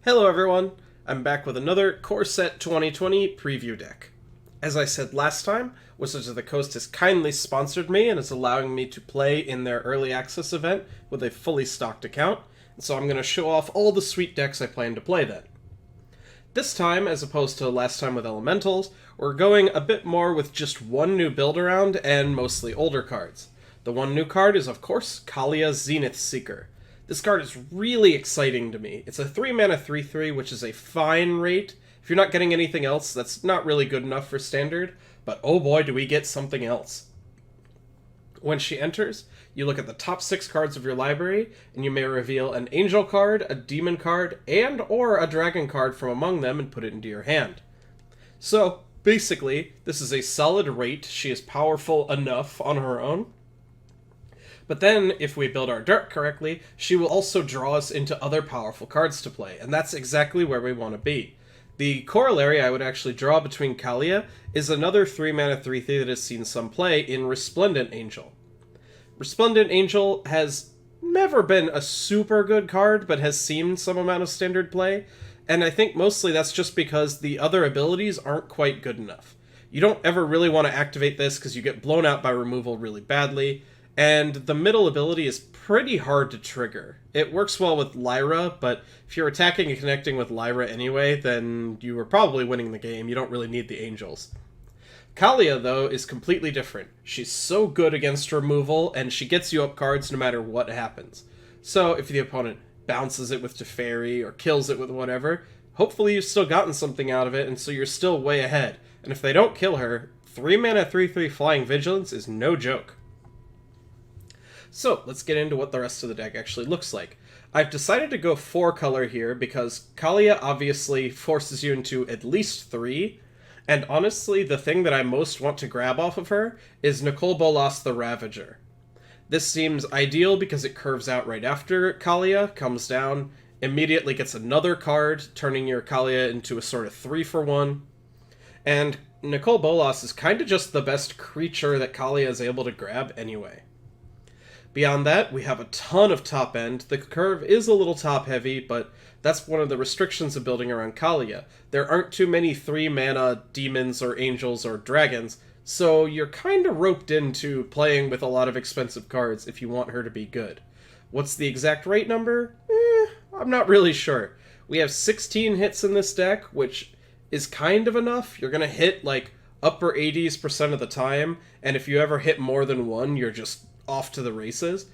Hello everyone, I'm back with another Core Set 2020 preview deck. As I said last time, Wizards of the Coast has kindly sponsored me and is allowing me to play in their early access event with a fully stocked account, and so I'm going to show off all the sweet decks I plan to play then. This time, as opposed to last time with Elementals, we're going a bit more with just one new build around and mostly older cards. The one new card is, of course, Kaalia Zenith Seeker. This card is really exciting to me. It's a 3-mana 3/3, which is a fine rate. If you're not getting anything else, that's not really good enough for Standard, but oh boy do we get something else. When she enters, you look at the top 6 cards of your library, and you may reveal an Angel card, a Demon card, and or a Dragon card from among them and put it into your hand. So, basically, this is a solid rate. She is powerful enough on her own. But then, if we build our deck correctly, she will also draw us into other powerful cards to play, and that's exactly where we want to be. The corollary I would actually draw between Kaalia is another 3-mana 3/3 that has seen some play in Resplendent Angel. Resplendent Angel has never been a super good card, but has seen some amount of standard play, and I think mostly that's just because the other abilities aren't quite good enough. You don't ever really want to activate this because you get blown out by removal really badly, and the middle ability is pretty hard to trigger. It works well with Lyra, but if you're attacking and connecting with Lyra anyway, then you are probably winning the game. You don't really need the angels. Kaalia, though, is completely different. She's so good against removal, and she gets you up cards no matter what happens. So if the opponent bounces it with Teferi or kills it with whatever, hopefully you've still gotten something out of it, and so you're still way ahead. And if they don't kill her, 3-mana 3/3 Flying Vigilance is no joke. So, let's get into what the rest of the deck actually looks like. I've decided to go 4-color here because Kaalia obviously forces you into at least 3, and honestly, the thing that I most want to grab off of her is Nicol Bolas the Ravager. This seems ideal because it curves out right after Kaalia, comes down, immediately gets another card, turning your Kaalia into a sort of 3-for-1, and Nicol Bolas is kind of just the best creature that Kaalia is able to grab anyway. Beyond that, we have a ton of top end. The curve is a little top heavy, but that's one of the restrictions of building around Kaalia. There aren't too many 3-mana demons or angels or dragons, so you're kind of roped into playing with a lot of expensive cards if you want her to be good. What's the exact rate number? I'm not really sure. We have 16 hits in this deck, which is kind of enough. You're going to hit like upper 80% of the time, and if you ever hit more than one, you're just off to the races.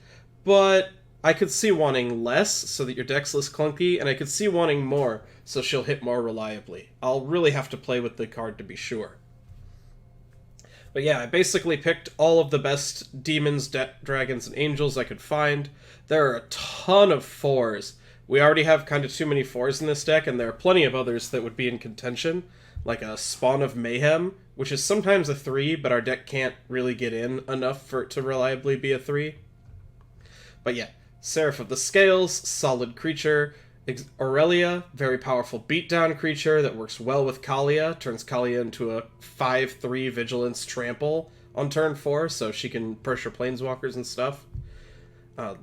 But I could see wanting less so that your deck's less clunky, and I could see wanting more so she'll hit more reliably. I'll really have to play with the card to be sure. But yeah, I basically picked all of the best demons, dragons, and angels I could find. There are a ton of 4s. We already have kind of too many 4s in this deck, and there are plenty of others that would be in contention, like a Spawn of Mayhem, which is sometimes a 3, but our deck can't really get in enough for it to reliably be a 3. But yeah, Seraph of the Scales, solid creature. Aurelia, very powerful beatdown creature that works well with Kaalia, turns Kaalia into a 5/3 Vigilance Trample on turn 4, so she can pressure planeswalkers and stuff.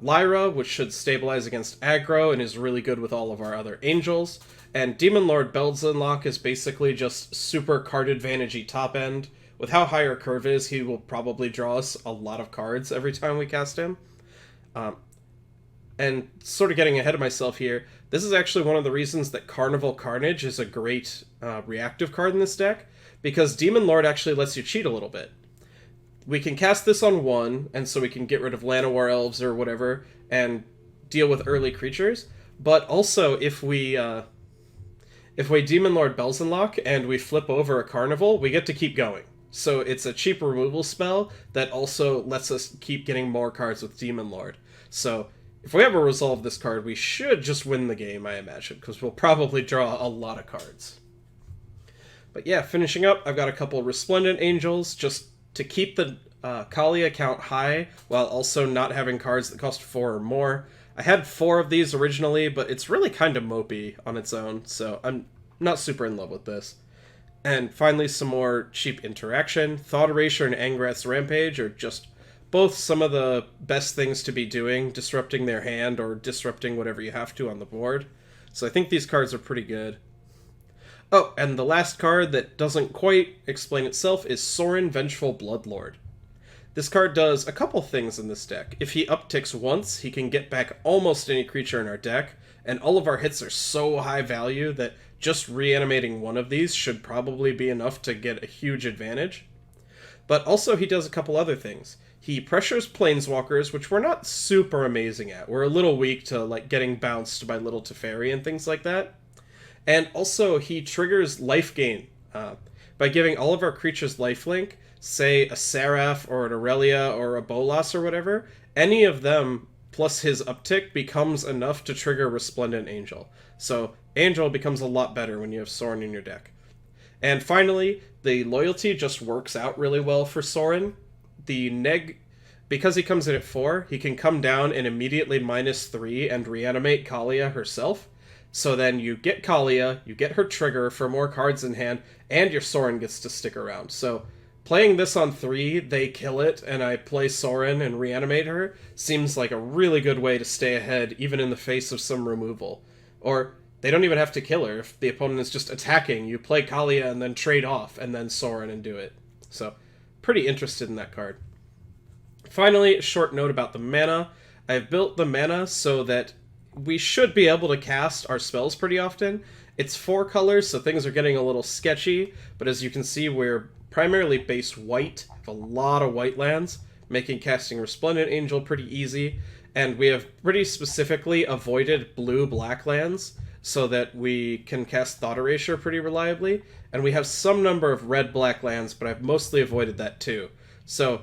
Lyra, which should stabilize against aggro and is really good with all of our other angels. And Demon Lord Belzenlock is basically just super card advantage-y top end. With how high our curve is, he will probably draw us a lot of cards every time we cast him. And sort of getting ahead of myself here, this is actually one of the reasons that Carnival Carnage is a great reactive card in this deck, because Demon Lord actually lets you cheat a little bit. We can cast this on 1, and so we can get rid of Llanowar Elves or whatever, and deal with early creatures, but also if we Demon Lord Belzenlock and we flip over a Carnival, we get to keep going. So it's a cheap removal spell that also lets us keep getting more cards with Demon Lord. So if we ever resolve this card, we should just win the game, I imagine, because we'll probably draw a lot of cards. But yeah, finishing up, I've got a couple Resplendent Angels, just to keep the Kaalia count high, while also not having cards that cost 4 or more. I had 4 of these originally, but it's really kind of mopey on its own, so I'm not super in love with this. And finally, some more cheap interaction. Thought Erasure and Angrath's Rampage are just both some of the best things to be doing, disrupting their hand or disrupting whatever you have to on the board. So I think these cards are pretty good. Oh, and the last card that doesn't quite explain itself is Sorin, Vengeful Bloodlord. This card does a couple things in this deck. If he upticks once, he can get back almost any creature in our deck, and all of our hits are so high value that just reanimating one of these should probably be enough to get a huge advantage. But also he does a couple other things. He pressures Planeswalkers, which we're not super amazing at. We're a little weak to like getting bounced by Little Teferi and things like that. And also he triggers life gain by giving all of our creatures lifelink, say a Seraph or an Aurelia or a Bolas or whatever. Any of them plus his uptick becomes enough to trigger Resplendent Angel. So Angel becomes a lot better when you have Sorin in your deck. And finally, the loyalty just works out really well for Sorin. Because he comes in at 4, he can come down and immediately -3 and reanimate Kaalia herself. So then you get Kaalia, you get her trigger for more cards in hand, and your Sorin gets to stick around. So playing this on 3, they kill it, and I play Sorin and reanimate her, seems like a really good way to stay ahead, even in the face of some removal. Or they don't even have to kill her. If the opponent is just attacking, you play Kaalia and then trade off, and then Sorin and do it. So, pretty interested in that card. Finally, a short note about the mana. I've built the mana so that we should be able to cast our spells pretty often. It's 4 colors, so things are getting a little sketchy, but as you can see, we're primarily base white, have a lot of white lands, making casting Resplendent Angel pretty easy, and we have pretty specifically avoided blue-black lands so that we can cast Thought Erasure pretty reliably, and we have some number of red-black lands, but I've mostly avoided that too. So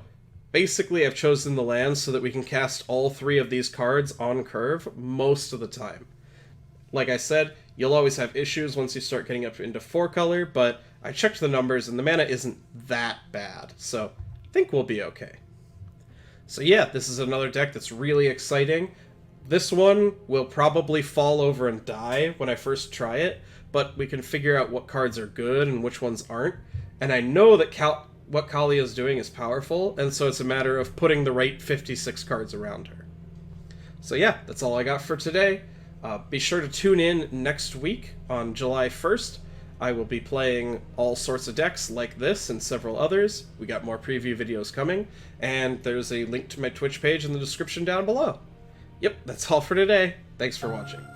basically I've chosen the lands so that we can cast all 3 of these cards on curve most of the time. Like I said, you'll always have issues once you start getting up into 4-color, but I checked the numbers and the mana isn't that bad, so I think we'll be okay. So yeah, this is another deck that's really exciting. This one will probably fall over and die when I first try it, but we can figure out what cards are good and which ones aren't. And I know that what Kaalia is doing is powerful, and so it's a matter of putting the right 56 cards around her. So yeah, that's all I got for today. Be sure to tune in next week on July 1st. I will be playing all sorts of decks like this and several others. We got more preview videos coming, and there's a link to my Twitch page in the description down below. Yep, that's all for today. Thanks for watching.